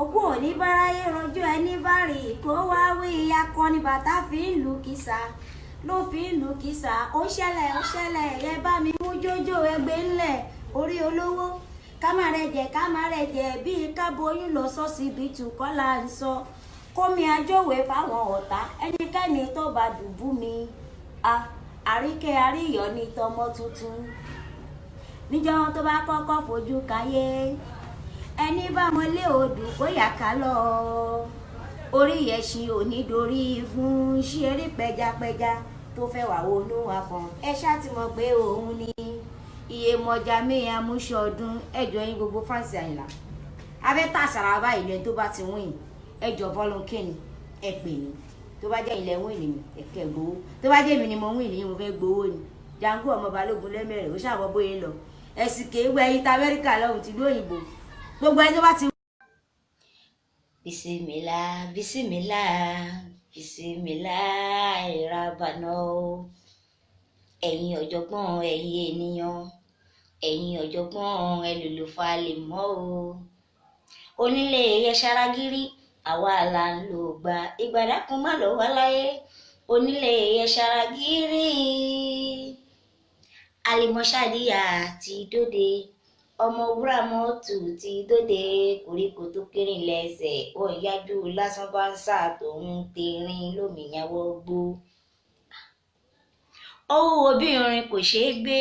Òkú òní báráyé rọjò ẹni bá rí kó wá wí akọni bàtà fi ń lu kìsà ló fi ń lu kìsà ó ṣẹlẹ̀ ẹ bá mi mú jójó ẹgbẹ́ ńlẹ̀ orí olówó ká má rẹ̀ jẹ bíi káboyún lọ sọ́sibítù kọ́lá ń sọ kómi ajówe fáwọn ọ̀tá ẹnikẹ́ni tó bá dùbú mi àríkẹ́ àríyọ̀ ní tọmọ tuntun níjọ́ tó bá kọ́kọ́ fojú káyé ẹni bá mọlé odù bóyá ká lọ orí ẹṣin onídorí fún ṣeré pẹjapẹja tó fẹ́ wà wọnú àpọ̀n ẹ ṣáà ti mọ̀ pé òun ni iye mọ̀já mẹ́yà múṣọdún ẹjọ́ yín gbogbo fáǹsì Àyìnlá abẹ́tà sàràbà ìlú ẹni tó bá ti wín ẹjọ́ volunteer ẹ pè mí tó bá jẹ́ ilẹ̀ wín ni ẹ̀kẹ́ gbowó tó bá jẹ́ mi ni mo wín ni mo fẹ́ gbowó ni Jango ọmọ Balógun lẹ́mẹ̀rẹ̀ ó ṣàbọ̀ bóyá lọ ẹ̀sìn kéwẹ́ ẹ̀yìn ta Amẹ́ríkà lọ́hùn tìlú òyìnbó gbogbo ẹni tó bá ti. Bisimilá bisimilá bisimilá ìrabànà o ẹ̀yin ọ̀jọ̀gbọ́n ẹ̀yin ènìyàn ẹ̀yin ọ̀jọ̀gbọ́n ẹlòlùfà lè mọ́ o onílé Ẹ̀ṣaragírí àwa là ń lò gba ìgbàdákun má lọ wá láyé onílé Ẹ̀ṣaragírí Àlìmọ́ṣàdíyà ti dóde ọmọ wúrà mọ́tò ti dóde koríko tó kéré lẹ́sẹ̀ ó yájú lásán bá ń sà tó ń tẹ̀rín lómìyàwó gbó owó obìnrin kò ṣeé gbé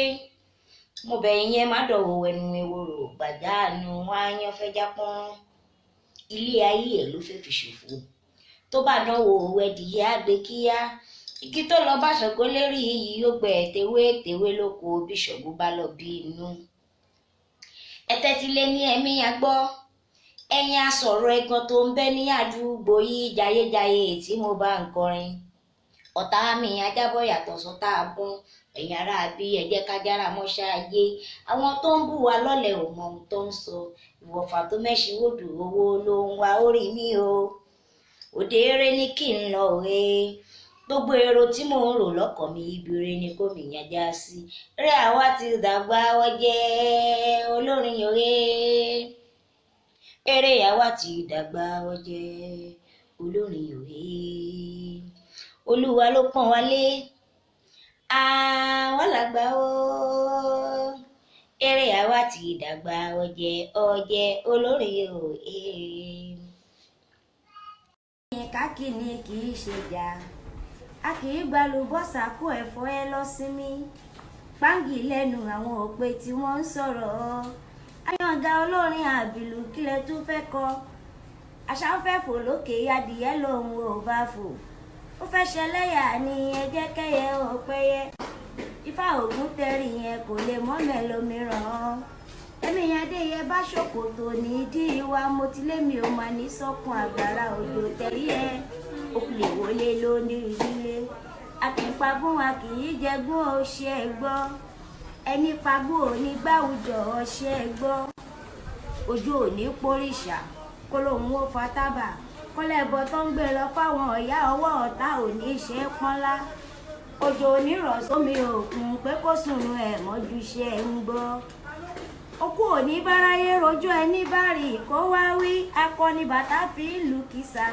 mo bẹ̀yìn yẹn má dọ̀wọ́ ẹnu ewúro gbàjáàánú wáyán fẹ́ jápọ́n ilé ayé ẹ̀ ló fẹ́ fi ṣòfò tó bá náwó ẹdìyẹ àgbẹ̀ kíá igi tó lọ bá Ṣàngó lérí yìí ó gbẹ tewé lóko bíṣọ̀bù bá lọ bí inú ẹtẹtílé ní ẹmí agbọ́ ẹ̀yin asọ̀rọ̀ ẹ̀gàn tó ń bẹ ní àdúgbò yìí jayéjayé tí mo bá ń kọrin ọ̀tá mi ajábọ̀ yàtọ̀ sọ́tá abún ẹ̀yin ará bí ẹ jẹ́ ká jára mọ́ṣá ayé àwọn tó ń bù wá lọ́lẹ̀ ò mọ ohun tó ń sọ ìwọ̀fà tó mẹ́ṣin wòdù owó ló ń wá orí mi o òde eré ní kí n lọ re gbogbo èrò tí mò ń rò lọ́kàn mi ibire ni kò mí yànjá sí rẹ àwa ti dàgbà wọ́jẹ́ olórin yòrè eré àwa ti dàgbà wọ́jẹ́ olórin yòrè olúwa ló pọ́n wálé àwọn làgbà ó eré àwa ti dàgbà ọjẹ́ olórin yòrè. káàkiri kì í ṣe jà a kì í gbalu bọ́sà kó ẹ̀fọ́ ẹ lọ sinmi páǹgì lẹ́nu àwọn òpè tí wọ́n ń sọ̀rọ̀ ayọ̀ǹda olórin àbìlù kílẹ̀ tó fẹ́ kọ àṣà ń fẹ́ fò lókè adìyẹ lòun ò bá fò ó fẹ́ ṣẹlẹ́yà ní ẹjẹ́ kẹ́yẹ òpẹ́yẹ ifá ògún tẹ̀rì yẹn kò lè mọ́mẹ́ lómìíràn ẹ̀mí yẹn dé yẹ bá ṣòkòtò ní ìdí wa mo ti lé mi ò máa ní sọ́kun àgbàrá òjò tẹ̀rí ẹ òkùlé wọlé lóní ìdílé akínpagún a kì í jẹgún ọṣẹ gbọ́ ẹni pagún òní gbáwùjọ ọṣẹ gbọ́ ojú òní pòrìṣà kó lóun ó fa tábà kọ́lẹ́bọ tó ń gbé lọ fáwọn ọ̀yá ọwọ́ ọ̀tá òní ṣe pọ́nlá òjò onírọ̀ sómi òkun pé kó sùnrù ẹ̀ mọ́jú ṣe ń gbọ́ òkú òní báráyé rojọ́ ẹni bá rí kó wá wí akọni bàtà fi ń lu kìsà.